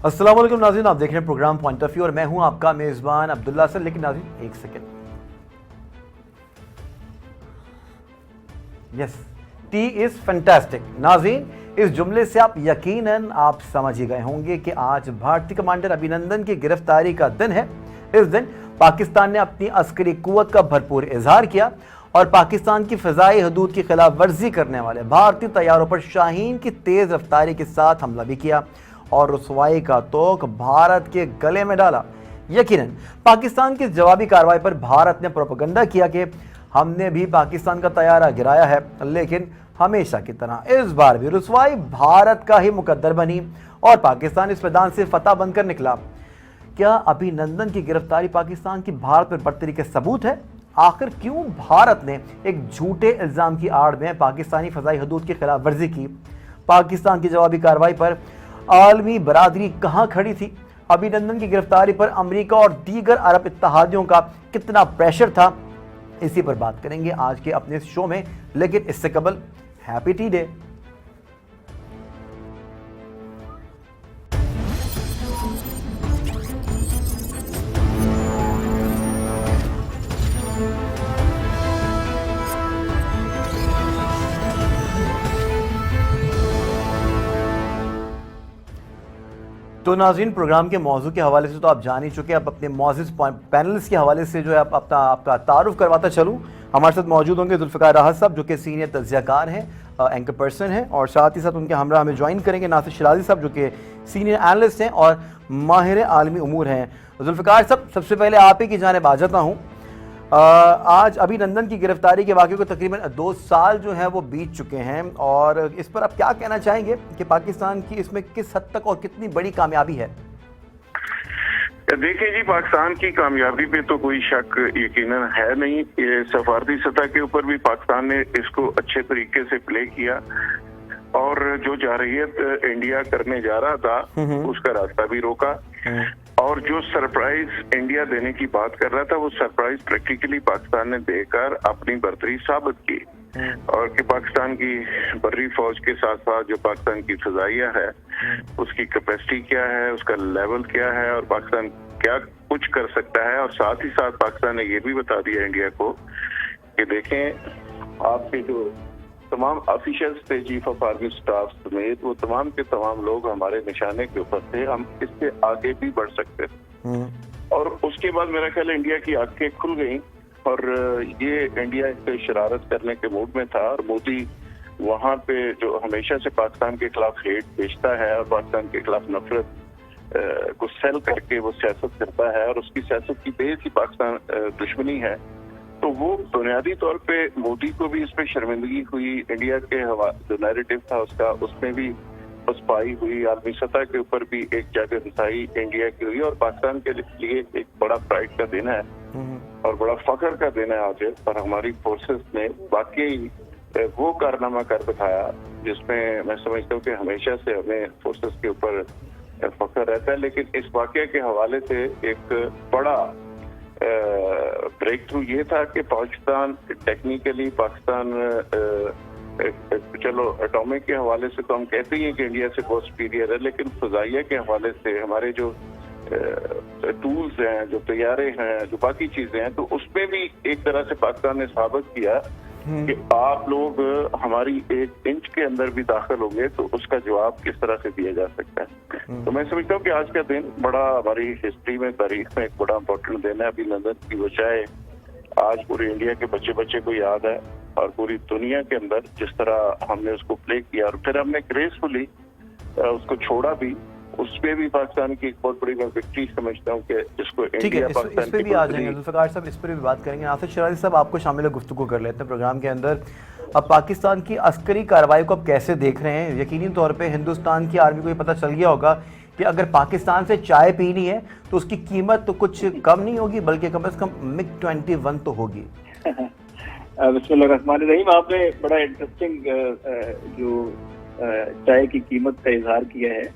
अस्सलाम वालेकुम नाज़रीन, आप देख रहे हैं प्रोग्राम पॉइंट ऑफ व्यू और मैं हूं आपका मेज़बान अब्दुल्ला सर। लेकिन नाज़रीन एक second, yes, T is fantastic. नाज़रीन इस जुमले से आप यकीनन आप समझ ही गए होंगे कि आज भारतीय कमांडर अभिनंदन की गिरफ्तारी का दिन है। इस दिन पाकिस्तान ने अपनी अस्करी कुव्वत का भरपूर इजहार किया और पाकिस्तान की फ़िज़ाई हदूद की खिलाफ वर्जी करने वाले भारतीय तैयारों पर शाहीन की तेज़ रफ्तारी के साथ हमला भी किया और रुसवाई का तोक भारत के गले में डाला। यकीनन पाकिस्तान की जवाबी कार्रवाई पर भारत ने प्रोपेगेंडा किया कि हमने भी पाकिस्तान का तैयारा गिराया है, लेकिन हमेशा की तरह इस बार भी रुसवाई भारत का ही मुकद्दर बनी और पाकिस्तान इस मैदान से फतह बनकर निकला। क्या अभिनंदन की गिरफ्तारी पाकिस्तान की भारत पर बर्तरी के सबूत है? आखिर क्यों भारत ने एक झूठे इल्जाम की आड़ में पाकिस्तानी फ़िज़ाई हदूद की खिलाफ वर्जी की? पाकिस्तान की जवाबी कार्रवाई पर आलमी बरादरी कहां खड़ी थी? अभिनंदन की गिरफ्तारी पर अमेरिका और दीगर अरब इत्तेहादियों का कितना प्रेशर था? इसी पर बात करेंगे आज के अपने शो में, लेकिन इससे कबल हैप्पी टी डे। तो नाज़रीन प्रोग्राम के मौजू के हवाले से तो आप जान ही चुके हैं। अब अपने मौजूद पैनलिस्ट के हवाले से जो है आपका तारुफ करवाता चलूँ। हमारे साथ मौजूद होंगे जुल्फ़िकार राहत साहब जो कि सीनियर तज्ज़ियाकार हैं, एंकर पर्सन हैं, और साथ ही साथ उनके हमरा हमें ज्वाइन करेंगे नासिर शिराजी साहब जो कि सीनियर एनालिस्ट हैं और माहिर आलमी उमूर हैं। जुल्फ़िकार साहब, सबसे पहले आप ही की जानिब आ जाता हूँ। आज अभिनंदन की गिरफ्तारी के वाक़े को तकरीबन 2 साल जो है वो बीत चुके हैं, और इस पर आप क्या कहना चाहेंगे कि पाकिस्तान की इसमें किस हद तक और कितनी बड़ी कामयाबी है? देखिए जी, पाकिस्तान की कामयाबी पे तो कोई शक यकीनन है नहीं। ये सफारती सतह के ऊपर भी पाकिस्तान ने इसको अच्छे तरीके से प्ले किया और जो जारहियत इंडिया करने जा रहा था उसका रास्ता भी रोका, और जो सरप्राइज इंडिया देने की बात कर रहा था वो सरप्राइज प्रैक्टिकली पाकिस्तान ने देकर अपनी बर्तरी साबित की, और कि पाकिस्तान की बर्री फौज के साथ साथ जो पाकिस्तान की फ़िज़ाइया है उसकी कैपेसिटी क्या है, उसका लेवल क्या है और पाकिस्तान क्या कुछ कर सकता है। और साथ ही साथ पाकिस्तान ने ये भी बता दिया इंडिया को कि देखें, आपके जो तमाम ऑफिशियल्स थे, चीफ ऑफ आर्मी स्टाफ समेत, वो तमाम के तमाम लोग हमारे निशाने के ऊपर थे, हम इससे आगे भी बढ़ सकते थे। और उसके बाद मेरा ख्याल इंडिया की आंखें खुल गई और ये इंडिया इस पे शरारत करने के मूड में था, और मोदी वहाँ पे जो हमेशा से पाकिस्तान के खिलाफ हेट बेचता है और पाकिस्तान के खिलाफ नफरत को सेल करके वो सियासत करता है, और उसकी सियासत की बेस ही पाकिस्तान दुश्मनी है, तो वो बुनियादी तौर पे मोदी को भी इस पे शर्मिंदगी हुई। इंडिया के जो नैरेटिव था उसका, उसमें भी पसपाई हुई। आलमी सतह के ऊपर भी एक जगह रसाई इंडिया की हुई, और पाकिस्तान के लिए एक बड़ा प्राइड का दिन है और बड़ा फख्र का दिन है आज। और हमारी फोर्सेस ने वाकई वो कारनामा कर दिखाया जिसमें मैं समझता हूँ कि हमेशा से हमें फोर्सेस के ऊपर फख्र रहता है। लेकिन इस वाकये के हवाले से एक बड़ा ब्रेक थ्रू ये था कि पाकिस्तान टेक्निकली, पाकिस्तान चलो एटॉमिक के हवाले से तो हम कहते ही हैं कि इंडिया से बहुत सुपीरियर है, लेकिन फ़िज़ाइया के हवाले से हमारे जो टूल्स हैं, जो तैयारे हैं, जो बाकी चीज़ें हैं, तो उसमें भी एक तरह से पाकिस्तान ने साबित किया कि आप लोग हमारी 1 इंच के अंदर भी दाखिल होंगे तो उसका जवाब किस तरह से दिया जा सकता है। तो मैं समझता हूँ कि आज का दिन बड़ा हमारी हिस्ट्री में, तारीख में एक बड़ा इंपॉर्टेंट दिन है। अभिनंदन की वजह आज पूरे इंडिया के बच्चे बच्चे को याद है और पूरी दुनिया के अंदर जिस तरह हमने उसको प्ले किया और फिर हमने ग्रेसफुली उसको छोड़ा भी, उसमें भी पाकिस्तान की एक बहुत बड़ी विक्ट्री समझता हूँ कि जिसको इंडिया पाकिस्तान इस पे भी आ जाएंगे जुल्फ़िकार साहब, इस पर भी बात करेंगे। नासिर शिराजी साहब, आपको शामिल गुफ्तगू कर लेते हैं प्रोग्राम के अंदर। अब पाकिस्तान की अस्करी कार्रवाई को आप कैसे देख रहे हैं? यकीनी तौर पे हिंदुस्तान की आर्मी को ये पता चल गया होगा कि अगर पाकिस्तान से चाय पीनी है तो उसकी कीमत तो कुछ कम नहीं होगी, बल्कि कम से कम MiG-21 तो होगी। बिस्मिल्लाहिर्रहमानिर्रहीम, आपने बड़ा इंटरेस्टिंग जो चाय की कीमत का इजहार किया है,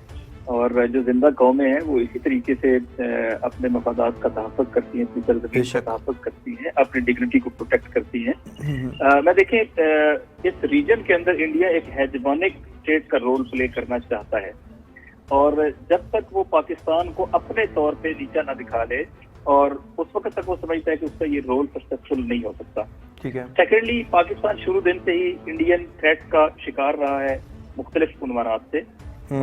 और जो जिंदा कौमें हैं वो इसी तरीके से अपने मफादात का तहफ़्फ़ुज़ करती हैं, अपनी सरज़मीन का तहफ़्फ़ुज़ करती हैं, अपनी डिग्निटी को प्रोटेक्ट करती हैं। मैं देखें, इस रीजन के अंदर इंडिया एक हेजेमोनिक स्टेट का रोल प्ले करना चाहता है, اور جب تک وہ پاکستان کو اپنے طور پہ نیچا نہ دکھا لے اور اس وقت تک وہ سمجھتا ہے کہ اس کا یہ رول سکسیسفل نہیں ہو سکتا. ٹھیک ہے. سیکنڈلی پاکستان شروع دن سے ہی انڈین تھریٹ کا شکار رہا ہے مختلف عنوانات سے,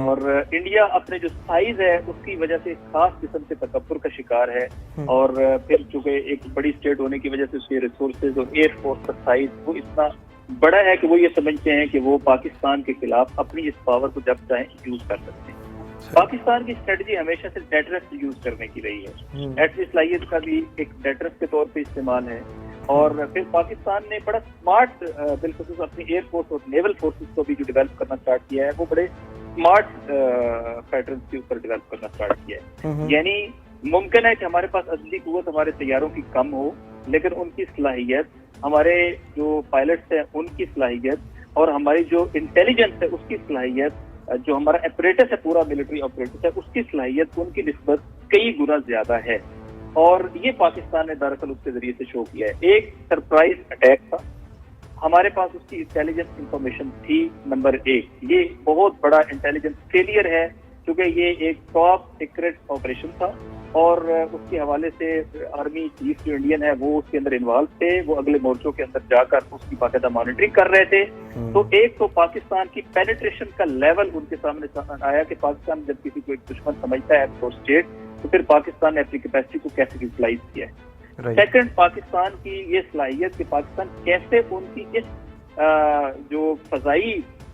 اور انڈیا اپنے جو سائز ہے اس کی وجہ سے خاص قسم سے تکبر کا شکار ہے, اور پھر چونکہ ایک بڑی اسٹیٹ ہونے کی وجہ سے اس کے ریسورسز اور ایئر فورس کا سائز وہ اتنا بڑا ہے کہ وہ یہ سمجھتے ہیں کہ وہ پاکستان کے خلاف اپنی اس پاور کو جب چاہیں یوز کر سکتے ہیں. پاکستان کی اسٹریٹجی ہمیشہ سے ڈیٹرس یوز کرنے کی رہی ہے, ایٹمی صلاحیت کا بھی ایک ڈیٹرس کے طور پہ استعمال ہے, اور پھر پاکستان نے بڑا اسمارٹ بالخصوص اپنی ایئر فورس اور نیول فورسز کو بھی جو ڈیولپ کرنا اسٹارٹ کیا ہے وہ بڑے اسمارٹ پیٹرنس کے اوپر ڈیولپ کرنا اسٹارٹ کیا ہے. یعنی ممکن ہے کہ ہمارے پاس عدلی قوت ہمارے طیاروں کی کم ہو, لیکن ان کی صلاحیت, ہمارے جو پائلٹس ہیں ان کی صلاحیت اور ہماری جو انٹیلیجنس ہے اس کی صلاحیت, جو ہمارا اپریٹس ہے پورا ملٹری اپریٹس ہے اس کی صلاحیت ان کی نسبت کئی گنا زیادہ ہے. اور یہ پاکستان نے دراصل اس کے ذریعے سے شو کیا ہے. ایک سرپرائز اٹیک تھا, ہمارے پاس اس کی انٹیلیجنس انفارمیشن تھی. نمبر 1, یہ بہت بڑا انٹیلیجنس فیلئر ہے کیونکہ یہ ایک ٹاپ سیکرٹ آپریشن تھا, اور اس کے حوالے سے آرمی چیف جو انڈین ہے وہ اس کے اندر انوالو تھے, وہ اگلے مورچوں کے اندر جا کر اس کی باقاعدہ مانیٹرنگ کر رہے تھے. تو ایک تو پاکستان کی پینیٹریشن کا لیول ان کے سامنے آیا کہ پاکستان جب کسی کو ایک دشمن سمجھتا ہے تو اسٹیٹ, تو پھر پاکستان نے اپنی کیپیسٹی کو کیسے یوٹیلائز کیا ہے. سیکنڈ, پاکستان کی یہ صلاحیت کہ پاکستان کیسے ان کی اس جو فضائی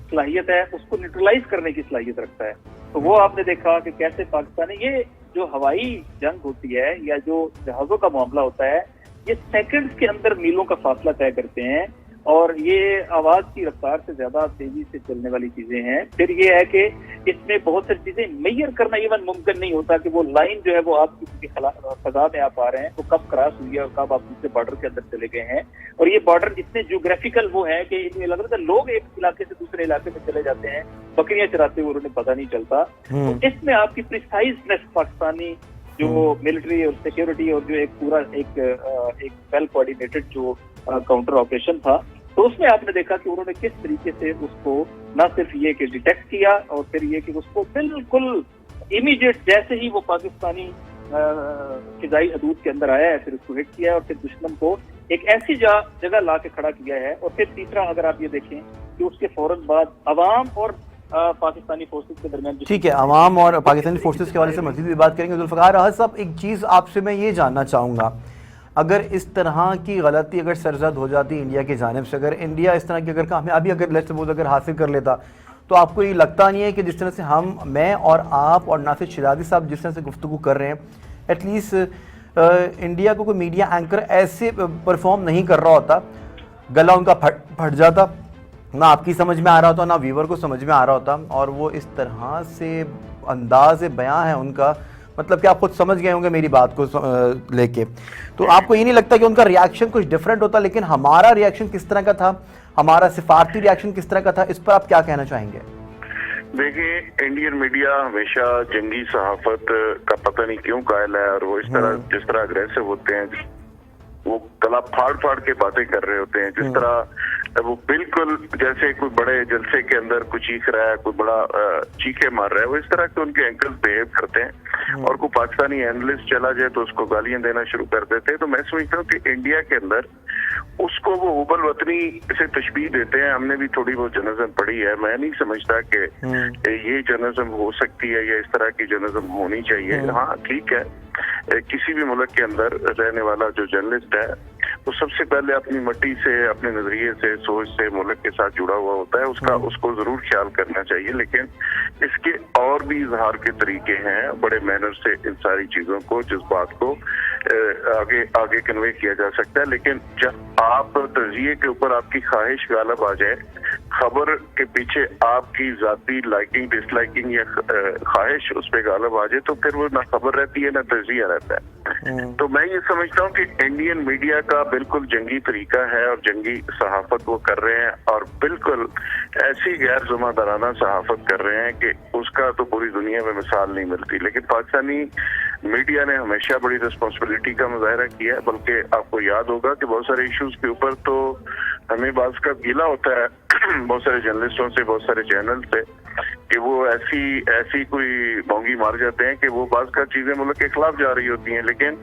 صلاحیت ہے اس کو نیوٹرلائز کرنے کی صلاحیت رکھتا ہے. تو وہ آپ نے دیکھا کہ کیسے پاکستان نے یہ جو ہوائی جنگ ہوتی ہے یا جو جہازوں کا معاملہ ہوتا ہے یہ سیکنڈز کے اندر میلوں کا فاصلہ طے کرتے ہیں, اور یہ آواز کی رفتار سے زیادہ تیزی سے چلنے والی چیزیں ہیں. پھر یہ ہے کہ اس میں بہت ساری چیزیں میئر کرنا ایون ممکن نہیں ہوتا کہ وہ لائن جو ہے وہ آپ کی فضا میں آپ آ رہے ہیں وہ کب کراس ہوئی ہے اور کب آپ دوسرے بارڈر کے اندر چلے گئے ہیں. اور یہ بارڈر اتنے جیوگرافیکل وہ ہے کہ لگ رہا تھا لوگ ایک علاقے سے دوسرے علاقے میں چلے جاتے ہیں بکریاں چراتے ہوئے, انہیں پتہ نہیں چلتا. تو اس میں آپ کی پریسائزنس پاکستانی جو ملٹری اور سیکیورٹی اور جو ایک پورا ایک ویل کوآرڈینیٹڈ جو کاؤنٹر آپریشن تھا, تو اس میں آپ نے دیکھا کہ انہوں نے کس طریقے سے اس کو نہ صرف یہ کہ ڈیٹیکٹ کیا اور پھر یہ کہ اس کو بالکل امیڈیٹ جیسے ہی وہ پاکستانی فضائی حدود کے اندر آیا ہے پھر اس کو ہٹ کیا ہے, اور پھر دشمن کو ایک ایسی جگہ لا کے کھڑا کیا ہے. اور پھر تیسرا اگر آپ یہ دیکھیں کہ اس کے فوراً بعد عوام اور پاکستانی فورسز کے درمیان, ٹھیک ہے, عوام اور پاکستانی فورسز کے حوالے سے مزید بھی بات کریں گے. ذوالفقار احد صاحب, ایک چیز آپ سے میں یہ جاننا چاہوں گا, اگر اس طرح کی غلطی اگر سرزد ہو جاتی انڈیا کی جانب سے, اگر انڈیا اس طرح کی اگر کامیابی اگر حاصل کر لیتا, تو آپ کو یہ لگتا نہیں ہے کہ جس طرح سے میں اور آپ اور ناصر شیرازی صاحب جس طرح سے گفتگو کر رہے ہیں, ایٹ لیسٹ انڈیا کو کوئی میڈیا اینکر ایسے پرفارم نہیں کر رہا ہوتا, گلا ان کا پھٹ جاتا, نہ آپ کی سمجھ میں آ رہا ہوتا نہ ویور کو سمجھ میں آ رہا ہوتا, اور وہ اس طرح سے انداز بیاں ہے ان کا, مطلب کہ آپ خود سمجھ گئے ہوں گے میری بات کو لے کے. تو آپ کو یہ نہیں لگتا کہ ان کا ریاکشن کچھ ڈیفرنٹ ہوتا, لیکن ہمارا ریاکشن کس طرح کا تھا, ہمارا سفارتی ریاکشن کس طرح کا تھا, اس پر آپ کیا کہنا چاہیں گے؟ دیکھیں, انڈین میڈیا ہمیشہ جنگی صحافت کا پتہ نہیں کیوں قائل ہے, اور وہ اس طرح جس طرح اگریسو ہوتے ہیں, وہ گلا پھاڑ کے باتیں کر رہے ہوتے ہیں, جس طرح وہ بالکل جیسے کوئی بڑے جلسے کے اندر کوئی چیخ رہا ہے, کوئی بڑا چیخے مار رہا ہے, وہ اس طرح کے ان کے اینکرز بہیو کرتے ہیں. اور کوئی پاکستانی اینالسٹ چلا جائے تو اس کو گالیاں دینا شروع کر دیتے ہیں. تو میں سمجھتا ہوں کہ انڈیا کے اندر اس کو وہ حب الوطنی سے تشبیہ دیتے ہیں. ہم نے بھی تھوڑی بہت جرنلزم پڑھی ہے, میں نہیں سمجھتا کہ یہ جرنلزم ہو سکتی ہے یا اس طرح کی جرنلزم ہونی چاہیے. ہاں ٹھیک ہے, کسی بھی ملک کے اندر رہنے والا جو جرنلسٹ ہے وہ سب سے پہلے اپنی مٹی سے, اپنے نظریے سے, سوچ سے ملک کے ساتھ جڑا ہوا ہوتا ہے, اس کو ضرور خیال کرنا چاہیے. لیکن اس کے اور بھی اظہار کے طریقے ہیں, بڑے مینر سے ان ساری چیزوں کو, جذبات کو آگے کنوے کیا جا سکتا ہے. لیکن جب آپ تجزیے کے اوپر آپ کی خواہش غالب آ جائے, خبر کے پیچھے آپ کی ذاتی لائکنگ ڈس لائکنگ یا خواہش اس پہ غالب آ جائے, تو پھر وہ نہ خبر رہتی ہے نہ تجزیہ رہتا ہے. تو میں یہ سمجھتا ہوں کہ انڈین میڈیا کا بالکل جنگی طریقہ ہے اور جنگی صحافت وہ کر رہے ہیں, اور بالکل ایسی غیر ذمہ دارانہ صحافت کر رہے ہیں کہ اس کا تو پوری دنیا میں مثال نہیں ملتی. لیکن پاکستانی میڈیا نے ہمیشہ بڑی رسپانسبلٹی کا مظاہرہ کیا ہے. بلکہ آپ کو یاد ہوگا کہ بہت سارے ایشوز کے اوپر تو ہمیں بعض کا گیلا ہوتا ہے بہت سارے جرنلسٹوں سے, بہت سارے چینل سے, کہ وہ ایسی کوئی بونگی مار جاتے ہیں کہ وہ بعض کا چیزیں ملک کے خلاف جا رہی ہوتی ہیں، لیکن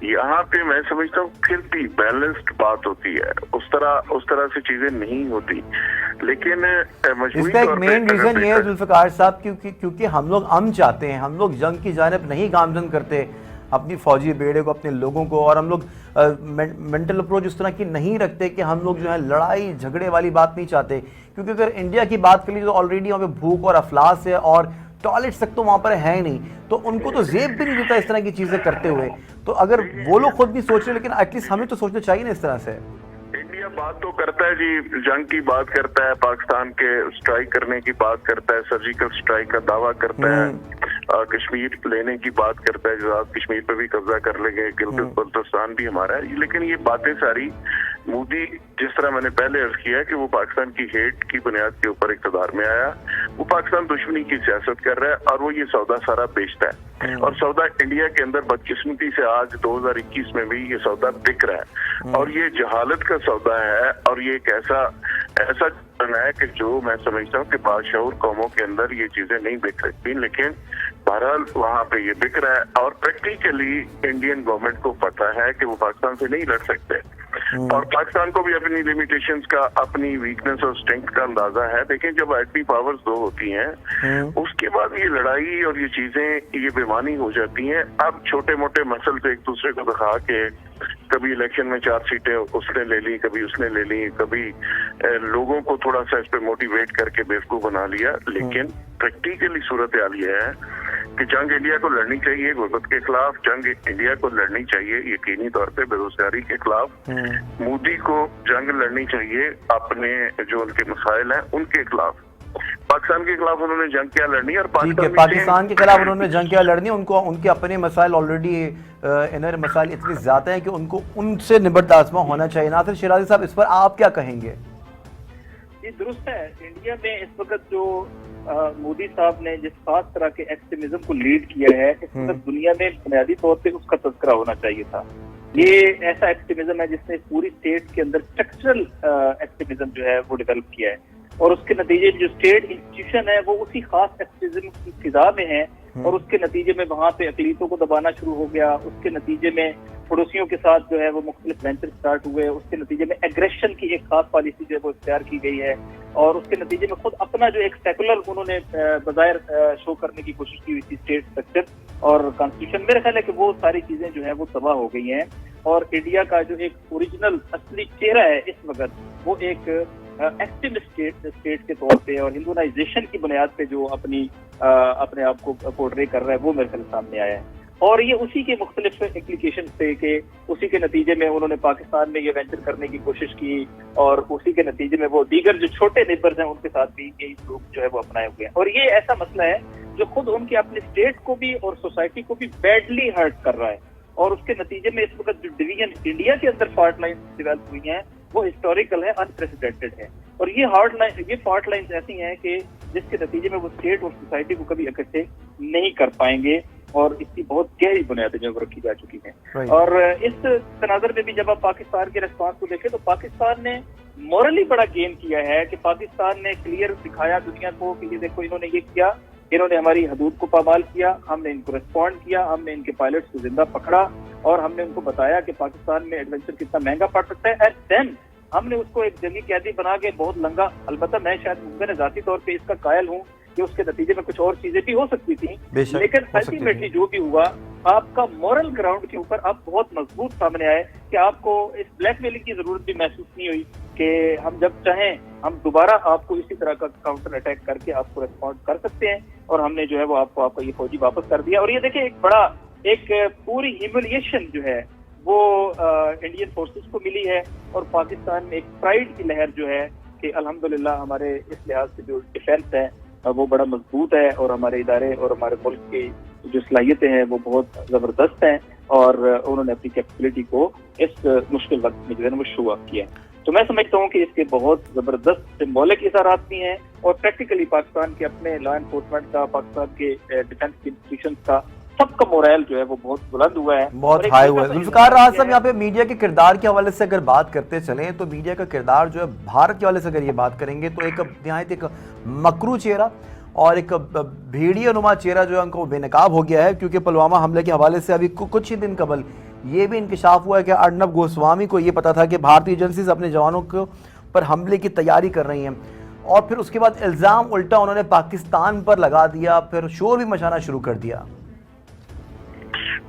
یہاں پہ میں سمجھتا ہوں پھر بھی بیلنسڈ بات ہوتی ہے، اس طرح سے چیزیں نہیں ہوتی، لیکن اس کا ایک مین ریزن یہ ہے ذوالفقار صاحب کیونکہ ہم لوگ امن چاہتے ہیں، ہم لوگ جنگ کی جانب نہیں گامزن کرتے اپنی فوجی بیڑے کو، اپنے لوگوں کو، اور ہم لوگ مینٹل اپروچ اس طرح کی نہیں رکھتے کہ ہم لوگ جو ہے لڑائی جھگڑے والی بات نہیں چاہتے، کیونکہ اگر انڈیا کی بات کر لی تو آلریڈی وہاں پہ بھوک اور افلاس ہے اور ٹوائلٹس تک تو وہاں پر ہے نہیں، تو ان کو تو زیب بھی نہیں دیتا اس طرح کی چیزیں کرتے ہوئے، تو اگر وہ لوگ خود بھی سوچ رہے لیکن ایٹ لیسٹ ہمیں تو سوچنا چاہیے نا اس طرح سے۔ انڈیا بات تو کرتا ہے جی، جنگ کی بات کرتا ہے، پاکستان کے سٹرائک کرنے کی بات کرتا ہے، سرجیکل سٹرائک کا دعویٰ کرتا ہے، کشمیر لینے کی بات کرتا ہے، جو آپ کشمیر پہ بھی قبضہ کر لیں گے، گلگت بلتستان بھی ہمارا ہے، لیکن یہ باتیں ساری مودی، جس طرح میں نے پہلے عرض کیا کہ وہ پاکستان کی ہیٹ کی بنیاد کے اوپر اقتدار میں آیا، وہ پاکستان دشمنی کی سیاست کر رہا ہے اور وہ یہ سودا سارا بیچتا ہے، اور سودا انڈیا کے اندر بدقسمتی سے آج 2021 میں بھی یہ سودا بک رہا ہے، اور یہ جہالت کا سودا ہے، اور یہ ایک ایسا ہے کہ جو میں سمجھتا ہوں کہ باشعور قوموں کے اندر یہ چیزیں نہیں بک سکتی، لیکن بہرحال وہاں پہ یہ بک رہا ہے، اور پریکٹیکلی انڈین گورنمنٹ کو پتا ہے کہ وہ پاکستان سے نہیں لڑ سکتے، اور پاکستان کو بھی اپنی لیمیٹیشنز کا، اپنی ویکنس اور اسٹرینتھ کا اندازہ ہے۔ دیکھیں جب ایٹمی پاورز دو ہوتی ہیں اس کے بعد یہ لڑائی اور یہ چیزیں یہ بےمانی ہو جاتی ہیں۔ اب چھوٹے موٹے مسئلے سے ایک دوسرے کو دکھا کے کبھی الیکشن میں 4 سیٹیں اس نے لے لی، کبھی اس نے لے لی، کبھی لوگوں کو تھوڑا سا اس پہ موٹیویٹ کر کے بیوقوف بنا لیا، لیکن پریکٹیکلی صورتحال یہ ہے کہ جنگ انڈیا کو لڑنی چاہیے غربت کے خلاف، جنگ انڈیا کو لڑنی چاہیے یقینی طور پہ بے روزگاری کے خلاف، مودی کو جنگ لڑنی چاہیے اپنے جو ان کے مسائل ہیں ان کے خلاف۔ پاکستان کے خلاف انہوں نے جنگ کیا لڑنی، اور پاکستان کے خلاف انہوں نے جنگ کیا لڑنی، ان کے اپنے مسائل آلریڈی انر مسائل اتنے زیادہ ہیں کہ ان سے نبرد آزما ہونا چاہیے۔ ناصر شیرازی صاحب اس پر آپ کیا کہیں گے؟ یہ درست ہے، انڈیا میں اس وقت جو مودی صاحب نے جس خاص طرح کے ایکسٹریمزم کو لیڈ کیا ہے، اس وقت دنیا میں بنیادی طور پہ اس کا تذکرہ ہونا چاہیے تھا۔ یہ ایسا ایکسٹریمزم ہے جس نے پوری اسٹیٹ کے اندر اسٹرکچرل ایکسٹریمزم جو ہے وہ ڈیولپ کیا ہے، اور اس کے نتیجے جو اسٹیٹ انسٹیٹیوشن ہے وہ اسی خاص ایکسٹریمزم کی فضا میں ہے، اور اس کے نتیجے میں وہاں پہ اقلیتوں کو دبانا شروع ہو گیا، اس کے نتیجے میں پڑوسیوں کے ساتھ جو ہے وہ مختلف وینچر سٹارٹ ہوئے، اس کے نتیجے میں ایگریشن کی ایک خاص پالیسی جو ہے وہ اختیار کی گئی ہے، اور اس کے نتیجے میں خود اپنا جو ایک سیکولر انہوں نے بظاہر شو کرنے کی کوشش کی ہوئی تھی اسٹیٹ اسٹرکچر اور کانسٹیٹیوشن، میرے خیال ہے کہ وہ ساری چیزیں جو ہیں وہ تباہ ہو گئی ہیں، اور انڈیا کا جو ایک اوریجنل اصلی چہرہ ہے اس وقت وہ ایک ایکٹیوسٹ اسٹیٹ کے طور پہ اور ہندونائزیشن کی بنیاد پہ جو اپنے آپ کو پورٹرے کر رہا ہے وہ میرے خیال سامنے آیا ہے، اور یہ اسی کے مختلف ایپلیکیشن تھے کہ اسی کے نتیجے میں انہوں نے پاکستان میں یہ وینچر کرنے کی کوشش کی، اور اسی کے نتیجے میں وہ دیگر جو چھوٹے نیبرز ہیں ان کے ساتھ بھی یہی سلوک جو ہے وہ اپنائے ہوئے ہیں، اور یہ ایسا مسئلہ ہے جو خود ان کے اپنے اسٹیٹ کو بھی اور سوسائٹی کو بھی بیڈلی ہرٹ کر رہا ہے، اور اس کے نتیجے میں اس وقت جو ڈویژن انڈیا کے اندر فالٹ لائنز ڈیولپ ہوئی ہیں وہ ہسٹوریکل ہے، انپریسیڈنٹڈ ہے، اور یہ فالٹ لائنز ایسی ہیں کہ جس کے نتیجے میں وہ اسٹیٹ اور سوسائٹی کو کبھی اکٹھے نہیں کر پائیں گے، اور اس کی بہت گہری بنیادیں جو رکھی جا چکی ہیں۔ اور اس تناظر میں بھی جب آپ پاکستان کے ریسپانس کو دیکھیں تو پاکستان نے مورلی بڑا گین کیا ہے کہ پاکستان نے کلیئر دکھایا دنیا کو کہ یہ دیکھو انہوں نے یہ کیا، انہوں نے ہماری حدود کو پامال کیا، ہم نے ان کو ریسپونڈ کیا، ہم نے ان کے پائلٹس کو زندہ پکڑا، اور ہم نے ان کو بتایا کہ پاکستان میں ایڈونچر کتنا مہنگا پڑ سکتا ہے، اینڈ دین ہم نے اس کو ایک جنگی قیدی بنا کے بہت لنگا، البتہ میں شاید ممکن ذاتی طور پہ اس کا قائل ہوں کہ اس کے نتیجے میں کچھ اور چیزیں بھی ہو سکتی تھیں، لیکن الٹیمیٹلی جو بھی ہوا آپ کا مورل گراؤنڈ کے اوپر آپ بہت مضبوط سامنے آئے کہ آپ کو اس بلیک میلنگ کی ضرورت بھی محسوس نہیں ہوئی کہ ہم جب چاہیں ہم دوبارہ آپ کو اسی طرح کا کاؤنٹر اٹیک کر کے آپ کو ریسپونڈ کر سکتے ہیں، اور ہم نے جو ہے وہ آپ کا یہ فوجی واپس کر دیا، اور یہ دیکھیں ایک پوری ہیوملیشن جو ہے وہ انڈین فورسز کو ملی ہے، اور پاکستان میں ایک پرائیڈ کی لہر جو ہے کہ الحمدللہ ہمارے اس لحاظ سے جو ڈیفینس ہے وہ بڑا مضبوط ہے، اور ہمارے ادارے اور ہمارے ملک کی جو صلاحیتیں ہیں وہ بہت زبردست ہیں، اور انہوں نے اپنی کیپیبلٹی کو اس مشکل وقت میں جو ہے وہ شو آف کیا ہے۔ تو میں سمجھتا ہوں کہ اس کے بہت زبردست سمبولک اثرات بھی ہیں، اور پریکٹیکلی پاکستان کے اپنے لا انفورسمنٹ کا، پاکستان کے ڈیفینس انسٹیٹیوشنز کا سب کا مورائل جو ہے وہ بہت بلند ہوا ہے، بہت ہائی ہوا ہے۔ ذوالفقار راحت صاحب یہاں پہ میڈیا کے کردار کے حوالے سے اگر بات کرتے چلیں تو میڈیا کا کردار جو ہے بھارت کے حوالے سے اگر یہ بات کریں گے تو ایک نہایت ایک مکرو چہرہ اور ایک بھیڑیا نما چہرہ جو ہے ان کو بے نقاب ہو گیا ہے، کیونکہ پلوامہ حملے کے حوالے سے ابھی کچھ ہی دن قبل یہ بھی انکشاف ہوا ہے کہ ارنب گوسوامی کو یہ پتا تھا کہ بھارتی ایجنسیز اپنے جوانوں کو پر حملے کی تیاری کر رہی ہیں، اور پھر اس کے بعد الزام الٹا انہوں نے پاکستان پر لگا دیا، پھر شور بھی مچانا شروع کر دیا۔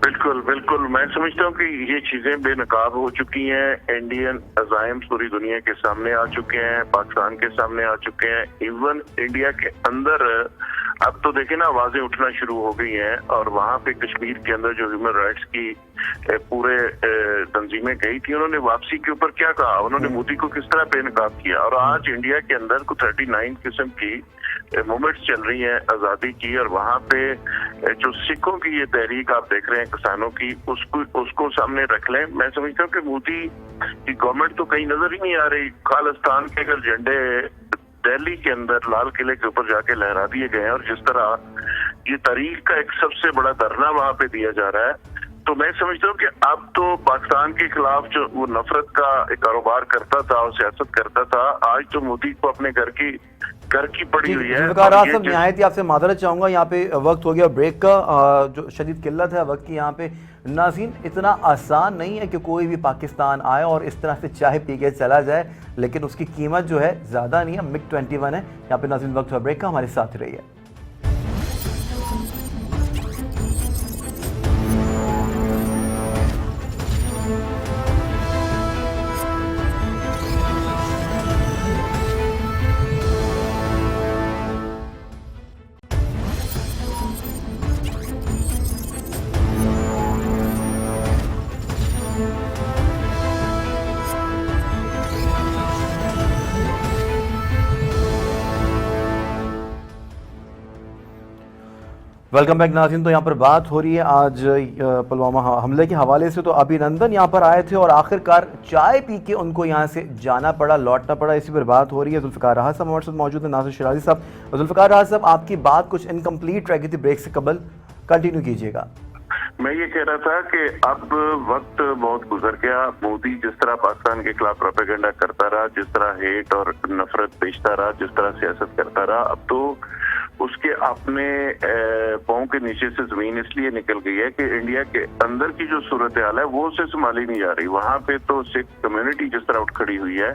بالکل بالکل، میں سمجھتا ہوں کہ یہ چیزیں بے نقاب ہو چکی ہیں، انڈین عزائم پوری دنیا کے سامنے آ چکے ہیں، پاکستان کے سامنے آ چکے ہیں، ایون انڈیا کے اندر اب تو دیکھیں نا آوازیں اٹھنا شروع ہو گئی ہیں، اور وہاں پہ کشمیر کے اندر جو ہیومن رائٹس کی پورے تنظیمیں گئی تھی، انہوں نے واپسی کے اوپر کیا کہا، انہوں نے مودی کو کس طرح بے نقاب کیا، اور آج انڈیا کے اندر کو 39 قسم کی موومنٹس چل رہی ہیں آزادی کی، اور وہاں پہ جو سکھوں کی یہ تحریک آپ دیکھ رہے ہیں کسانوں کی، اس کو سامنے رکھ لیں۔ میں سمجھتا ہوں کہ مودی کی گورنمنٹ تو کہیں نظر ہی نہیں آ رہی۔ خالصتان کے اگر جھنڈے دہلی کے اندر لال قلعے کے اوپر جا کے لہرا دیے گئے ہیں، اور جس طرح یہ تاریخ کا ایک سب سے بڑا دھرنا وہاں پہ دیا جا رہا ہے، تو میں سمجھتا ہوں کہ اب تو پاکستان کے خلاف جو وہ نفرت کا ایک کاروبار کرتا تھا اور سیاست کرتا تھا، آج تو مودی کو اپنے گھر کی پڑی ہوئی ہے۔ ذوالفقار راز صاحب، نہایت ہی آپ سے معذرت چاہوں گا، یہاں پہ وقت ہو گیا بریک کا، جو شدید قلت ہے وقت کی یہاں پہ۔ ناظرین، اتنا آسان نہیں ہے کہ کوئی بھی پاکستان آئے اور اس طرح سے چائے پی کے چلا جائے، لیکن اس کی قیمت جو ہے زیادہ نہیں ہے، MiG 21 ہے یہاں پہ۔ ناظرین، وقت ہوا بریک کا، ہمارے ساتھ رہیے۔ ویلکم بیک ناظرین، تو یہاں پر بات ہو رہی ہے آج پلوامہ حملے کے حوالے سے۔ تو ابھینندن یہاں پر آئے تھے اور آخر کار چائے پی کے ان کو یہاں سے جانا پڑا، لوٹنا پڑا، اسی پر بات ہو رہی ہے۔ ذوالفقار راز صاحب ہمارے ساتھ موجود ہیں، ناصر شیرازی صاحب۔ ذوالفقار راز صاحب، آپ کی بات کچھ انکمپلیٹ رہ گئی تھی بریک سے قبل، کنٹینیو کیجیے گا۔ میں یہ کہہ رہا تھا کہ اب وقت بہت گزر گیا۔ مودی جس طرح پاکستان کے خلاف پروپیگنڈا کرتا رہا، جس طرح ہیٹ اور نفرت بیچتا رہا، جس طرح سیاست کرتا رہا، اب تو اس کے اپنے پاؤں کے نیچے سے زمین اس لیے نکل گئی ہے کہ انڈیا کے اندر کی جو صورتحال ہے وہ اسے سنبھالی نہیں جا رہی۔ وہاں پہ تو سکھ کمیونٹی جس طرح اٹھ کھڑی ہوئی ہے،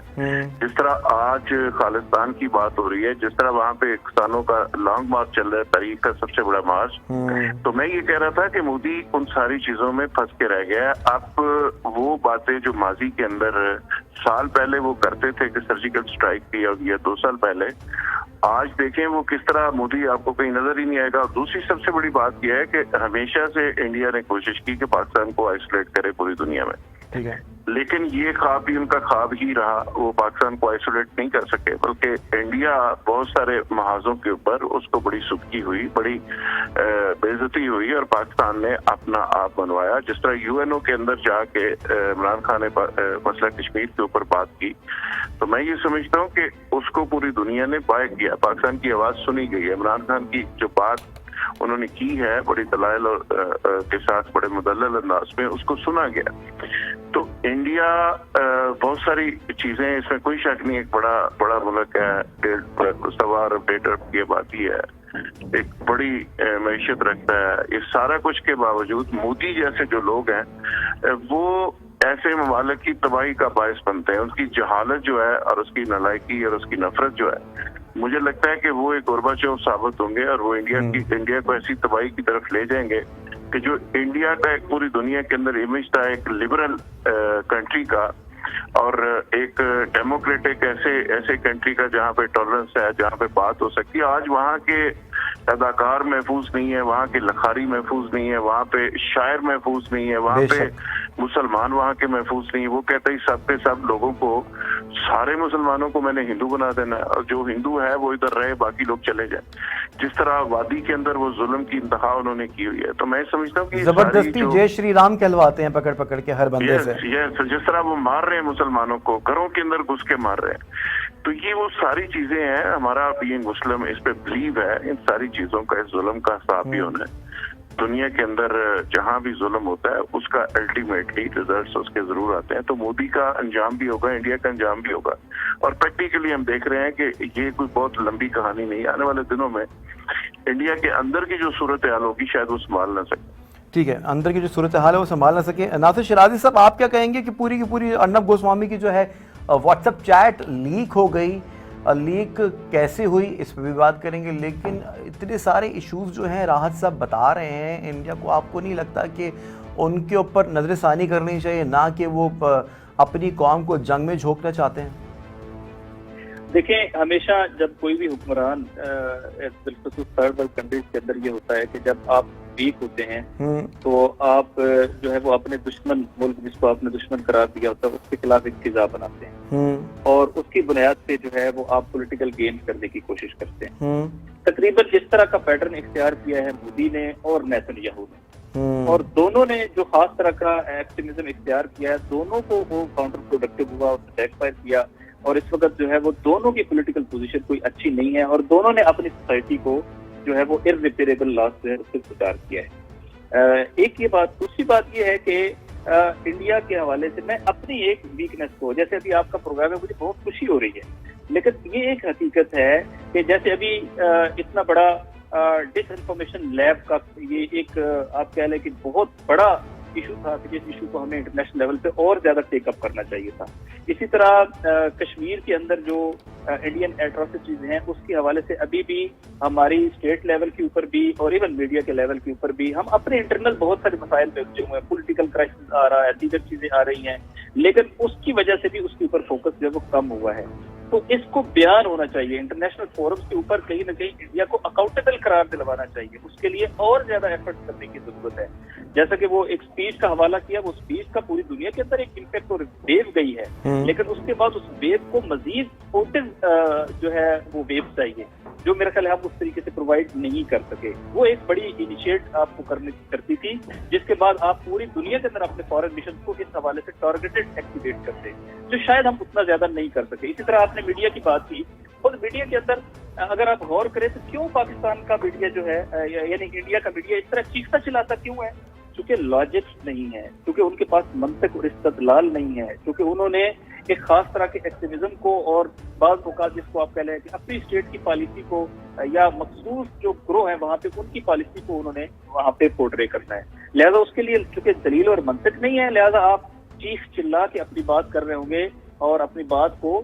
جس طرح آج خالصتان کی بات ہو رہی ہے، جس طرح وہاں پہ کسانوں کا لانگ مارچ چل رہا ہے، تاریخ کا سب سے بڑا مارچ، تو میں یہ کہہ رہا تھا کہ مودی ان ساری چیزوں میں پھنس کے رہ گیا ہے۔ اب وہ باتیں جو ماضی کے اندر سال پہلے وہ کرتے تھے کہ سرجیکل اسٹرائک کی، یا 2 سال پہلے، آج دیکھیں وہ کس طرح مودی آپ کو کہیں نظر ہی نہیں آئے گا۔ اور دوسری سب سے بڑی بات یہ ہے کہ ہمیشہ سے انڈیا نے کوشش کی کہ پاکستان کو آئسولیٹ کرے پوری دنیا میں، ٹھیک ہے، لیکن یہ خواب بھی ان کا خواب ہی رہا۔ وہ پاکستان کو آئسولیٹ نہیں کر سکے، بلکہ انڈیا بہت سارے محاذوں کے اوپر اس کو بڑی سبکی ہوئی، بڑی بے عزتی ہوئی، اور پاکستان نے اپنا آپ بنوایا۔ جس طرح UNO کے اندر جا کے عمران خان نے مسئلہ کشمیر کے اوپر بات کی، تو میں یہ سمجھتا ہوں کہ اس کو پوری دنیا نے بائے کیا، پاکستان کی آواز سنی گئی ہے۔ عمران خان کی جو بات انہوں نے کی ہے بڑی دلائل کے ساتھ، بڑے مدلل انداز میں، اس کو سنا گیا۔ تو انڈیا بہت ساری چیزیں، اس میں کوئی شک نہیں، ایک بڑا ملک ہے، 1.25 ارب ڈیٹ کی آبادی ہے، ایک بڑی معیشت رکھتا ہے۔ اس سارا کچھ کے باوجود مودی جیسے جو لوگ ہیں وہ ایسے ممالک کی تباہی کا باعث بنتے ہیں۔ ان کی جہالت جو ہے، اور اس کی نالائکی اور اس کی نفرت جو ہے، مجھے لگتا ہے کہ وہ ایک گورباچوف ثابت ہوں گے، اور وہ انڈیا کو ایسی تباہی کی طرف لے جائیں گے کہ جو انڈیا کا ایک پوری دنیا کے اندر امیج تھا ایک لبرل کنٹری کا، اور ایک ڈیموکریٹک ایسے کنٹری کا جہاں پہ ٹالرنس ہے، جہاں پہ بات ہو سکتی ہے، آج وہاں کے اداکار محفوظ نہیں ہے، وہاں کے لکھاری محفوظ نہیں ہے، وہاں پہ شاعر محفوظ نہیں ہے، وہاں پہ مسلمان وہاں کے محفوظ نہیں ہے۔ وہ کہتے ہی سب کے سب لوگوں کو، سارے مسلمانوں کو میں نے ہندو بنا دینا ہے، اور جو ہندو ہے وہ ادھر رہے، باقی لوگ چلے جائیں۔ جس طرح وادی کے اندر وہ ظلم کی انتہا انہوں نے کی ہوئی ہے، تو میں سمجھتا ہوں کہ زبردستی جے شری رام کہلواتے ہیں پکڑ کے ہر بندے سے، جس طرح وہ مار رہے ہیں مسلمانوں کو، گھروں کے اندر گھس کے مار رہے ہیں، تو یہ وہ ساری چیزیں ہیں۔ ہمارا بینگ مسلم اس پہ بلیو ہے، ان ساری چیزوں کا، اس ظلم کا حساب بھی ہونا ہے۔ دنیا کے اندر جہاں بھی ظلم ہوتا ہے اس کا الٹیمیٹلی ریزلٹس اس کے ضرور آتے ہیں، تو مودی کا انجام بھی ہوگا، انڈیا کا انجام بھی ہوگا، اور پریکٹیکلی ہم دیکھ رہے ہیں کہ یہ کوئی بہت لمبی کہانی نہیں، آنے والے دنوں میں इंडिया के अंदर की जो सूरत हाल होगी शायद वो संभाल ना सके। ठीक है, अंदर की जो सूरत हाल है वो संभाल ना सके। नासिर शिराजी साहब, आप क्या कहेंगे कि पूरी की पूरी अर्नब गोस्वामी की जो है व्हाट्सएप चैट लीक हो गई, लीक कैसे हुई इस पर भी बात करेंगे, लेकिन इतने सारे इश्यूज जो हैं राहत साहब बता रहे हैं इंडिया को, आपको नहीं लगता कि उनके ऊपर नजरसानी करनी चाहिए, ना कि वो अपनी कौम को जंग में झोंकना चाहते हैं? देखें, हमेशा जब कोई भी हुक्मरान बिल्कुल थर्ड वर्ल्ड कंट्रीज के अंदर ये होता है कि जब आप वीक होते हैं तो आप जो है वो अपने दुश्मन मुल्क जिसको आपने दुश्मन करार दिया होता है उसके खिलाफ एक फिजा बनाते हैं और उसकी बुनियाद पे जो है वो आप पॉलिटिकल गेन करने की कोशिश करते हैं। तकरीबन इस तरह का पैटर्न इख्तियार किया है मोदी ने और नेतन्याहू ने, और दोनों ने जो खास तरह का एक्सट्रीमिज्म इख्तियार किया है, दोनों को वो काउंटर प्रोडक्टिव हुआ, उसने बैकफायर किया, और इस वक्त जो है वो दोनों की पॉलिटिकल पोजीशन कोई अच्छी नहीं है और दोनों ने अपनी सोसाइटी को जो है वो इररिपेरेबल लॉस जो है उससे गुजार किया है। एक ये बात। दूसरी बात ये है कि इंडिया के हवाले से मैं अपनी एक वीकनेस को, जैसे अभी आपका प्रोग्राम है मुझे बहुत खुशी हो रही है, लेकिन ये एक हकीकत है कि जैसे अभी इतना बड़ा डिसइंफॉर्मेशन लैब का ये एक आप कह लें कि बहुत बड़ा इशू था कि जिस इशू को हमें इंटरनेशनल लेवल पे और ज्यादा टेकअप करना चाहिए था। इसी तरह कश्मीर के अंदर जो इंडियन एट्रोसिटीज हैं उसके हवाले से अभी भी हमारी स्टेट लेवल के ऊपर भी और इवन मीडिया के लेवल के ऊपर भी हम अपने इंटरनल बहुत सारे मसाइल पे उलझे हुए हैं, पॉलिटिकल क्राइसिस आ रहा है, दीगर चीजें आ रही हैं, लेकिन उसकी वजह से भी उसके ऊपर फोकस जो है वो कम हुआ है। तो इसको बयान होना चाहिए इंटरनेशनल फोरम्स के ऊपर, कहीं ना कहीं इंडिया को अकाउंटेबल करार दिलवाना चाहिए, उसके लिए और ज्यादा एफर्ट करने की जरूरत है। जैसा कि वो एक स्पीच का हवाला किया, वो स्पीच का पूरी दुनिया के अंदर एक इम्पैक्ट और वेव गई है, लेकिन उसके बाद उस वेव को मजीद सपोर्टिव जो है वो वेव चाहिए, जो मेरा ख्याल है आप उस तरीके से प्रोवाइड नहीं कर सके। वो एक बड़ी इनिशिएट आपको करती थी, जिसके बाद आप पूरी दुनिया के अंदर अपने फॉरेन मिशन को इस हवाले से टारगेटेड एक्टिवेट करते, जो शायद हम उतना ज्यादा नहीं कर सके। इसी तरह आपने मीडिया की बात की, और मीडिया के अंदर अगर आप गौर करें तो क्यों पाकिस्तान का मीडिया जो है यानी इंडिया का मीडिया इस तरह चीखता चिल्लाता क्यों है? क्योंकि लॉजिक नहीं है, क्योंकि उनके पास मंतक और इस्तदलाल नहीं है, क्योंकि उन्होंने एक खास तरह के एक्टिविज्म को और बाज़ औक़ात जिसको आप कह लें कि अपनी स्टेट की पॉलिसी को या मखसूस जो ग्रोह है वहाँ पे उनकी पॉलिसी को उन्होंने वहाँ पे पोर्ट्रे करना है। लिहाजा उसके लिए चूंकि दलील और मंतक नहीं है, लिहाजा आप चीख चिल्ला के अपनी बात कर रहे होंगे और अपनी बात को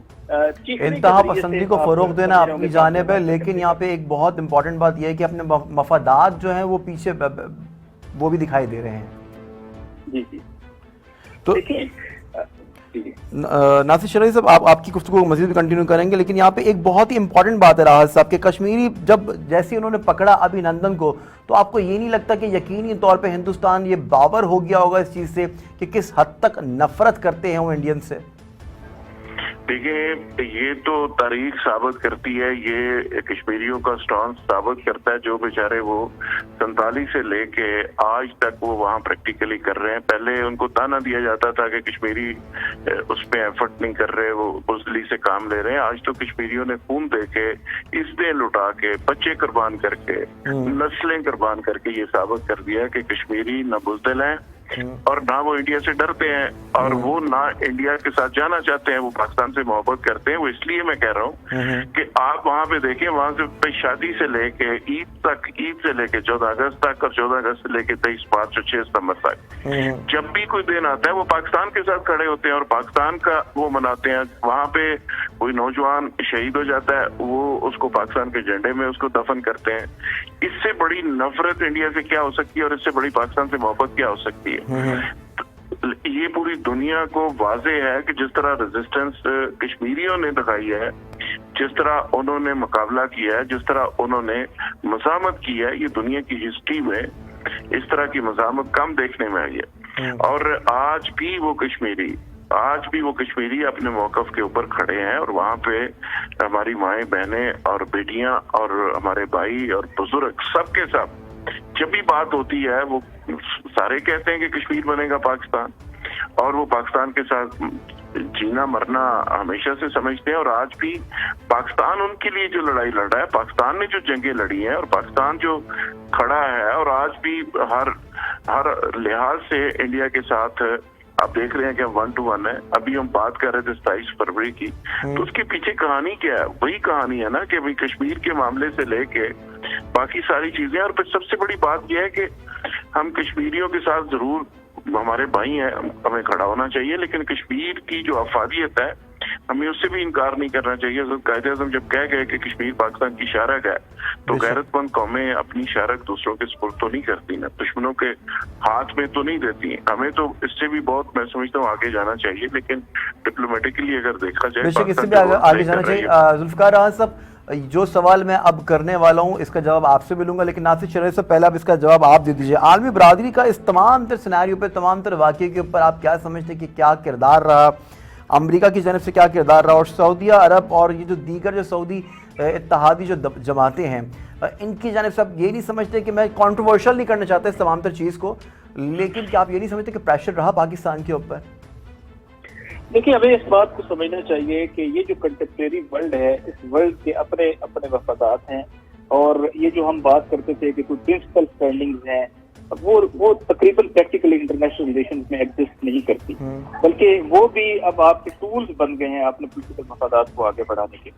इंतहा पसंदी को फरोग देना अपनी जानिब है। लेकिन यहाँ पे एक बहुत इंपॉर्टेंट बात यह है कि अपने मफादात जो है वो पीछे वो भी दिखाई दे रहे हैं। जी जी। तो नासिर शिराजी साहब, आपकी गुफ्तगू को मज़ीद कंटिन्यू करेंगे, लेकिन यहाँ पे एक बहुत ही इंपॉर्टेंट बात है राहत साहब के कश्मीरी जब जैसे उन्होंने पकड़ा अभिनंदन को, तो आपको ये नहीं लगता कि यकीनी तौर पे हिंदुस्तान ये बावर हो गया होगा इस चीज़ से कि किस हद तक नफरत करते हैं वो इंडियन से? देखिए, ये तो तारीख साबित करती है, ये कश्मीरियों का स्टॉन्स साबित करता है, जो बेचारे वो 47 से लेके आज तक वो वहाँ प्रैक्टिकली कर रहे हैं। पहले उनको ताना दिया जाता था कि कश्मीरी उस पर एफर्ट नहीं कर रहे, वो बुजदली से काम ले रहे हैं। आज तो कश्मीरियों ने खून दे के, इज़्ज़तें लुटा के, बच्चे कुर्बान करके, नस्लें कुर्बान करके ये साबित कर दिया कि कश्मीरी न बुजदिल हैं और ना वो इंडिया से डरते हैं, और वो ना इंडिया के साथ जाना चाहते हैं, वो पाकिस्तान से मोहब्बत करते हैं। वो इसलिए मैं कह रहा हूँ कि आप वहाँ पे देखें, वहाँ से शादी से लेके ईद तक, ईद से लेके 14 अगस्त तक और 14 अगस्त से लेके 23 मार्च और 6 सितंबर तक जब भी कोई दिन आता है वो पाकिस्तान के साथ खड़े होते हैं और पाकिस्तान का वो मनाते हैं। वहाँ पे कोई नौजवान शहीद हो जाता है, वो उसको पाकिस्तान के झंडे में उसको दफन करते हैं। इससे बड़ी नफरत इंडिया से क्या हो सकती है और इससे बड़ी पाकिस्तान से मोहब्बत क्या हो सकती है? ये पूरी दुनिया को वाजे है कि जिस तरह रेजिस्टेंस कश्मीरियों ने दिखाई है, जिस तरह उन्होंने मुकाबला किया है, जिस तरह उन्होंने मज़ामत की है, ये दुनिया की हिस्ट्री में इस तरह की मज़ामत कम देखने में आई है। और आज भी वो कश्मीरी अपने मौक़िफ़ के ऊपर खड़े हैं, और वहाँ पे हमारी माएँ बहनें और बेटियां और हमारे भाई और बुजुर्ग सबके सब जब भी बात होती है वो सारे कहते हैं कि कश्मीर बनेगा पाकिस्तान, और वो पाकिस्तान के साथ जीना मरना हमेशा से समझते हैं। और आज भी पाकिस्तान उनके लिए जो लड़ाई लड़ रहा है, पाकिस्तान ने जो जंगें लड़ी हैं और पाकिस्तान जो खड़ा है, और आज भी हर लिहाज से इंडिया के साथ आप देख रहे हैं कि हम 1-1 है। अभी हम बात कर रहे थे 27 फरवरी की, तो उसके पीछे कहानी क्या है? वही कहानी है ना कि भाई कश्मीर के मामले से लेके बाकी सारी चीजें। और फिर सबसे बड़ी बात यह है कि हम कश्मीरियों के साथ जरूर, हमारे भाई हैं, हमें खड़ा होना चाहिए, लेकिन कश्मीर की जो अफादियत है हमें उससे भी इनकार नहीं करना चाहिए। कायदे आज़म जब कह गए कि कश्मीर पाकिस्तान की शारक है, तो गैरतमंद कौमें अपनी शारक दूसरों के सुपुर्द तो नहीं करती ना, दुश्मनों के हाथ में तो नहीं देती। हमें तो इससे भी बहुत, मैं समझता हूँ, आगे जाना चाहिए, लेकिन डिप्लोमेटिकली अगर देखा जाए इससे भी आगे जाना चाहिए। जुल्फिकार साहब, जो सवाल मैं अब करने वाला हूँ इसका जवाब आपसे मिलूंगा, लेकिन नासिर चले से पहले अब इसका जवाब आप दे दीजिए। आलमी बरादरी का इस तमाम तर सिनेरियो पे, तमाम तर वाक़े के ऊपर आप क्या समझते हैं कि क्या किरदार रहा, अमेरिका की जानब से क्या किरदार रहा, और सऊदीया अरब और ये जो दीगर जो सऊदी इत्तेहादी जो जमातें हैं, इनकी जानब से आप ये नहीं समझते कि, मैं कॉन्ट्रोवर्शियल नहीं करना चाहता इस तमाम तर चीज़ को, लेकिन क्या आप ये नहीं समझते कि प्रेशर रहा पाकिस्तान के ऊपर? देखिए, हमें इस बात को समझना चाहिए कि ये जो कंटेम्परेरी वर्ल्ड है, इस वर्ल्ड के अपने अपने मफादात हैं, और ये जो हम बात करते थे कि कुछ प्रिंसिपल स्टैंडिंग्स हैं, वो तकरीबन प्रैक्टिकली इंटरनेशनल रिलेशंस में एग्जिस्ट नहीं करती, बल्कि वो भी अब आपके टूल्स बन गए हैं अपने पॉलिटिकल मफादात को आगे बढ़ाने के।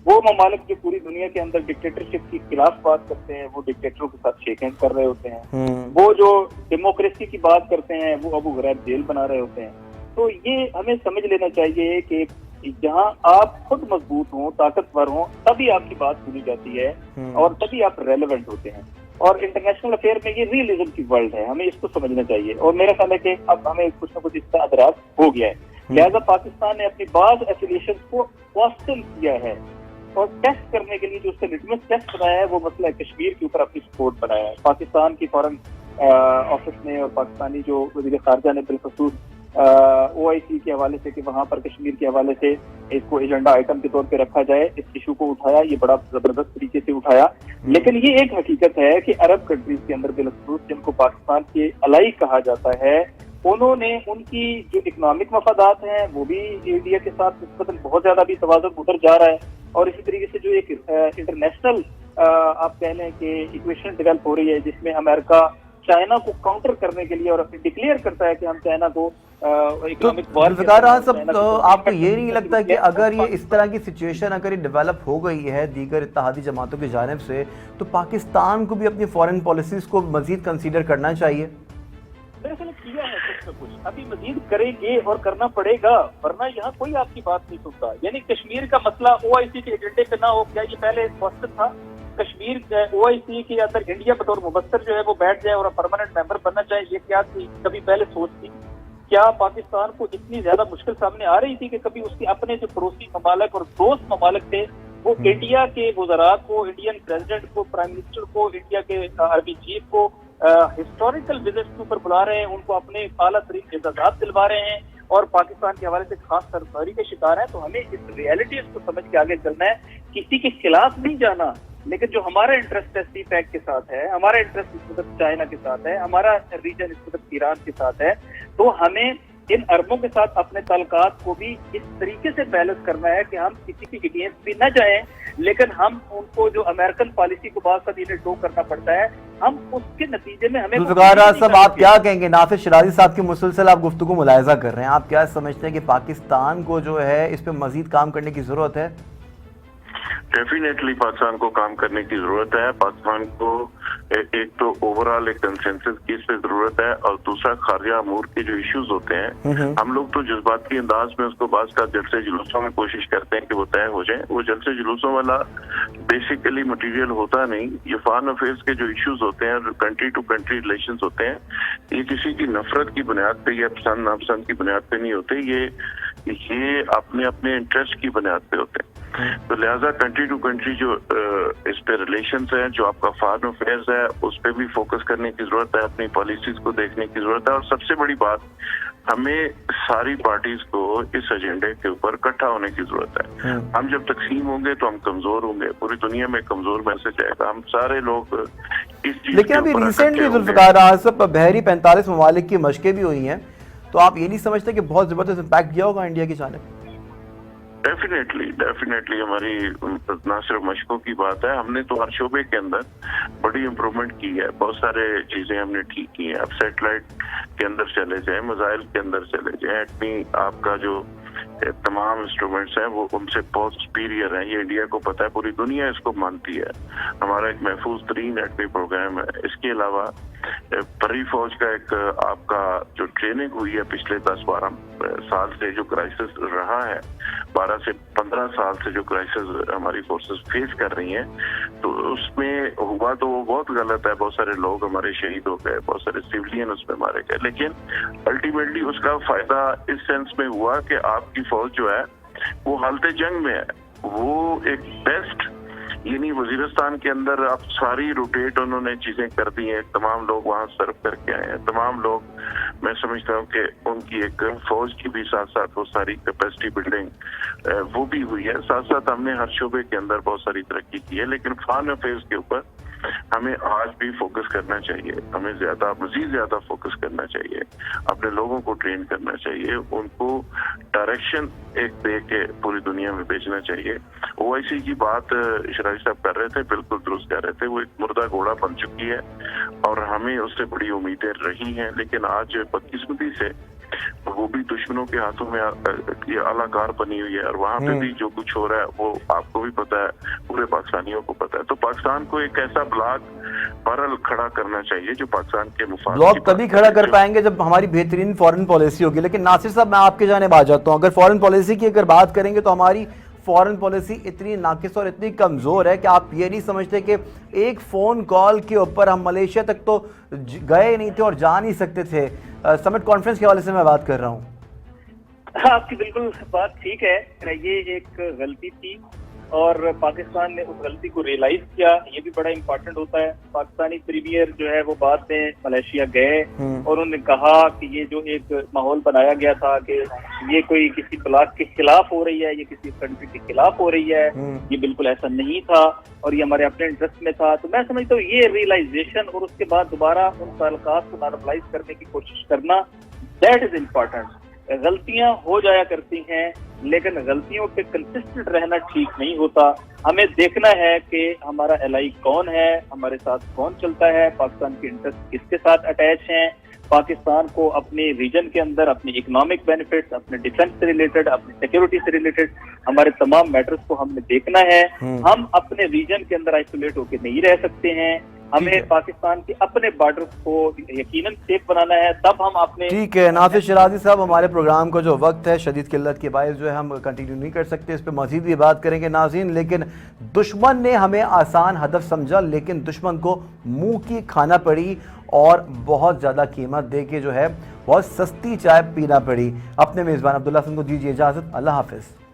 वो ममालिक जो पूरी दुनिया के अंदर डिक्टेटरशिप के खिलाफ बात करते हैं, वो डिक्टेटरों के साथ शेक हैंड कर रहे होते हैं। वो जो डेमोक्रेसी की बात करते हैं, वो अबू गराब जेल बना रहे होते हैं। तो ये हमें समझ लेना चाहिए कि जहां आप खुद मजबूत हों, ताकतवर हों, तभी आपकी बात सुनी जाती है और तभी आप रेलेवेंट होते हैं। और इंटरनेशनल अफेयर में ये रियलिज्म की वर्ल्ड है, हमें इसको समझना चाहिए। और मेरा ख्याल है कि अब हमें कुछ ना कुछ इसका अदराक हो गया है, लिहाजा पाकिस्तान ने अपनी बाज एफिलिएशन को क्वेश्चन किया है और टेस्ट करने के लिए जो उसका लिटमस टेस्ट बनाया है, वो मसला कश्मीर के ऊपर अपनी सपोर्ट बनाया है। पाकिस्तान की फॉरेन ऑफिस ने और पाकिस्तानी जो वज़ीर ख़ारजा ने बिलखसूस OIC के हवाले से कि वहां पर कश्मीर के हवाले से इसको एजेंडा आइटम के तौर पे रखा जाए, इस इशू को उठाया, ये बड़ा जबरदस्त तरीके से उठाया। लेकिन ये एक हकीकत है कि अरब कंट्रीज के अंदर बिलखसूस जिनको पाकिस्तान के अलाई कहा जाता है, उन्होंने उनकी जो इकोनॉमिक मफादात हैं वो भी इंडिया के साथ निस्बतन बहुत ज्यादा भी तवाज़ुन उधर जा रहा है। और इसी तरीके से जो एक इंटरनेशनल आप कह लें कि इक्वेशन डेवलप हो रही है, जिसमें अमेरिका चाइना को काउंटर करने के लिए और डिक्लेयर करता है कि हम चाइना को इकोनॉमिक वॉर। तो आपको ये नहीं लगता कि अगर ये इस तरह की सिचुएशन अगर ये डेवलप हो गई है दीगर इत्तेहादी जमातों की जानिब से, तो पाकिस्तान को भी अपनी फॉरेन पॉलिसीज को मजीद कंसीडर करना चाहिए? दरअसल किया है कुछ न कुछ, अभी मजीद करेंगे और करना पड़ेगा, वरना यहाँ कोई आपकी बात नहीं सुनता। यानी कश्मीर का मसला OIC के एजेंडे पे ना हो, क्या ये पहले क्वेश्चन था? कश्मीर OIC के अंदर इंडिया बतौर मुबस्सर जो है वो बैठ जाए और परमानेंट मेंबर बनना चाहे, ये क्या थी कभी पहले सोच थी? क्या पाकिस्तान को इतनी ज्यादा मुश्किल सामने आ रही थी कि कभी उसके अपने जो पड़ोसी ममालिक और दोस्त ममालिक थे वो इंडिया के वज़रात को, इंडियन प्रेसिडेंट को, प्राइम मिनिस्टर को, इंडिया के आर्मी चीफ को हिस्टोरिकल विजिट के ऊपर बुला रहे हैं, उनको अपने आला तरीन इजाज़त दिलवा रहे हैं और पाकिस्तान के हवाले से खास सरदारी के शिकार है? तो हमें इस रियलिटीज को समझ के आगे चलना है, किसी के खिलाफ नहीं जाना, लेकिन जो हमारा इंटरेस्ट है CPEC के साथ है, हमारा इंटरेस्ट इस वक्त चाइना के साथ है, हमारा रीजन इस वक्त ईरान के साथ है, तो हमें इन अरबों के साथ अपने ताल्लुकात को भी इस तरीके से बैलेंस करना है कि हम किसी की अगेंस्ट भी न जाएं, लेकिन हम उनको जो अमेरिकन पॉलिसी को बाद साथ इन्हें डो करना पड़ता है, हम उसके नतीजे में हमें सब आप क्या कहेंगे? नासिर शराजी साहब की मुसलसल आप गुफ्तगू मुलाहिजा कर रहे हैं, आप क्या समझते हैं कि पाकिस्तान को जो है इस पर मजीद काम करने की जरूरत है? डेफिनेटली पाकिस्तान को काम करने की जरूरत है। पाकिस्तान को एक तो ओवरऑल एक कंसेंसस की इस पे जरूरत है, और दूसरा खारजा अमूर के जो इश्यूज होते हैं, हम लोग तो जज्बाती अंदाज में उसको बात का जलसे जुलूसों में कोशिश करते हैं कि वो तय हो जाए। वो जलसे जुलूसों वाला बेसिकली मटेरियल होता नहीं। ये फॉरेन अफेयर्स के जो इश्यूज होते हैं, कंट्री टू कंट्री रिलेशंस होते हैं, ये किसी की नफरत की बुनियाद पे या पसंद नापसंद की बुनियाद पे नहीं होते, ये अपने अपने इंटरेस्ट की बुनियाद पे होते हैं। तो लिहाजा कंट्री टू कंट्री जो इस पे रिलेशंस है, जो आपका फॉरेन अफेयर्स है, उस पे भी फोकस करने की जरूरत है, अपनी पॉलिसीज को देखने की जरूरत है। और सबसे बड़ी बात, हमें सारी पार्टीज को इस एजेंडे के ऊपर इकट्ठा होने की जरूरत है। हम जब तकसीम होंगे तो हम कमजोर होंगे, पूरी दुनिया में कमजोर मैसेज आएगा। हम सारे लोग इस चीज, लेकिन अभी रिसेंटली जुल्फिकार साहब बहरी 45 ममालिक की मशकें भी हुई हैं, तो आप ये नहीं समझते कि बहुत जबरदस्त इम्पैक्ट किया होगा इंडिया की जानिब? डेफिनेटली हमारी ना सिर्फ मशकों की बात है, हमने तो हर शोबे के अंदर बड़ी इम्प्रूवमेंट की है, बहुत सारे चीजें हमने ठीक की हैं। अब सैटेलाइट के अंदर चले जाएं, मिसाइल के अंदर चले जाएं, एटमी आपका जो तमाम इंस्ट्रूमेंट्स हैं वो उनसे बहुत सुपीरियर हैं, ये इंडिया को पता है, पूरी दुनिया इसको मानती है। हमारा एक महफूज तरीन एटमी प्रोग्राम है। इसके अलावा परी फौज का एक आपका जो ट्रेनिंग हुई है पिछले 10-12 साल से, जो क्राइसिस रहा है, 12 से 15 साल से जो क्राइसिस हमारी फोर्सेस फेस कर रही हैं, तो उसमें हुआ तो वो बहुत गलत है, बहुत सारे लोग हमारे शहीद हो गए, बहुत सारे सिविलियन उसमें मारे गए, लेकिन अल्टीमेटली उसका फायदा इस सेंस में हुआ कि आपकी फौज जो है वो हालत जंग में है, वो एक बेस्ट, यानी वजीरिस्तान के अंदर आप सारी रोटेट उन्होंने चीजें कर दी हैं, तमाम लोग वहां सर्व करके आए हैं, तमाम लोग, मैं समझता हूँ कि उनकी एक फौज की भी साथ साथ वो सारी कैपेसिटी बिल्डिंग वो भी हुई है। साथ साथ हमने हर शोबे के अंदर बहुत सारी तरक्की की है, लेकिन फॉरेन अफेयर्स के ऊपर हमें आज भी फोकस करना चाहिए, हमें मजीद ज्यादा फोकस करना चाहिए, अपने लोगों को ट्रेन करना चाहिए, उनको डायरेक्शन एक दे के पूरी दुनिया में भेजना चाहिए। ओआईसी की बात शराई साहब कर रहे थे, बिल्कुल दुरुस्त कर रहे थे, वो एक मुर्दा घोड़ा बन चुकी है और हमें उससे बड़ी उम्मीदें रही हैं, लेकिन आज बदकिस्मती से वो भी दुश्मनों के हाथों में ये अलाकार बनी हुई है, और वहाँ पे भी जो कुछ हो रहा है वो आपको भी पता है, पूरे पाकिस्तानियों को पता है। तो पाकिस्तान को एक ऐसा ब्लॉक बहरहाल खड़ा करना चाहिए जो पाकिस्तान के मुफाद ब्लॉक तभी खड़ा कर पाएंगे जब हमारी बेहतरीन फॉरेन पॉलिसी होगी। लेकिन नासिर साहब, मैं आपके जानिब आ जाता हूँ, अगर फॉरेन पॉलिसी की अगर बात करेंगे तो हमारी फॉरेन पॉलिसी इतनी नाकिस और इतनी कमज़ोर है कि आप ये नहीं समझते कि एक फ़ोन कॉल के ऊपर हम मलेशिया तक तो गए नहीं थे और जा नहीं सकते थे। समिट कॉन्फ्रेंस के हवाले से मैं बात कर रहा हूँ। आपकी बिल्कुल बात ठीक है, ये एक गलती थी और पाकिस्तान ने उस गलती को रियलाइज किया, ये भी बड़ा इम्पोर्टेंट होता है। पाकिस्तानी प्रीमियर जो है वो बाद में मलेशिया गए और उन्होंने कहा कि ये जो एक माहौल बनाया गया था कि ये कोई किसी ब्लॉक के खिलाफ हो रही है, ये किसी कंट्री के खिलाफ हो रही है, ये बिल्कुल ऐसा नहीं था और ये हमारे अपने इंटरेस्ट में था। तो मैं समझता हूँ ये रियलाइजेशन और उसके बाद दोबारा उन ताल्लुकात को नॉर्मलाइज करने की कोशिश करना, दैट इज इम्पोर्टेंट। गलतियां हो जाया करती हैं, लेकिन गलतियों पे कंसिस्टेंट रहना ठीक नहीं होता। हमें देखना है कि हमारा एलाई कौन है, हमारे साथ कौन चलता है, पाकिस्तान के इंटरेस्ट किसके साथ अटैच हैं, पाकिस्तान को अपने रीजन के अंदर अपने इकोनॉमिक बेनिफिट्स, अपने डिफेंस से रिलेटेड, अपनी सिक्योरिटी से रिलेटेड हमारे तमाम मैटर्स को हमने देखना है। हम अपने रीजन के अंदर आइसोलेट होकर नहीं रह सकते हैं, हमें पाकिस्तान के अपने बॉर्डर को यकीनन सेफ बनाना है, तब हम अपने। ठीक है नासिर शिराजी साहब, हमारे प्रोग्राम का जो वक्त है शदीद किल्लत के बायस जो है हम कंटिन्यू नहीं कर सकते, इस पर मजीद भी बात करेंगे नाज़रीन। लेकिन दुश्मन ने हमें आसान हदफ समझा, लेकिन दुश्मन को मुंह की खाना पड़ी और बहुत ज़्यादा कीमत दे के जो है बहुत सस्ती चाय पीना पड़ी। अपने मेज़बान अब्दुल्ला हसन को दीजिए इजाज़त, अल्लाह हाफिज़।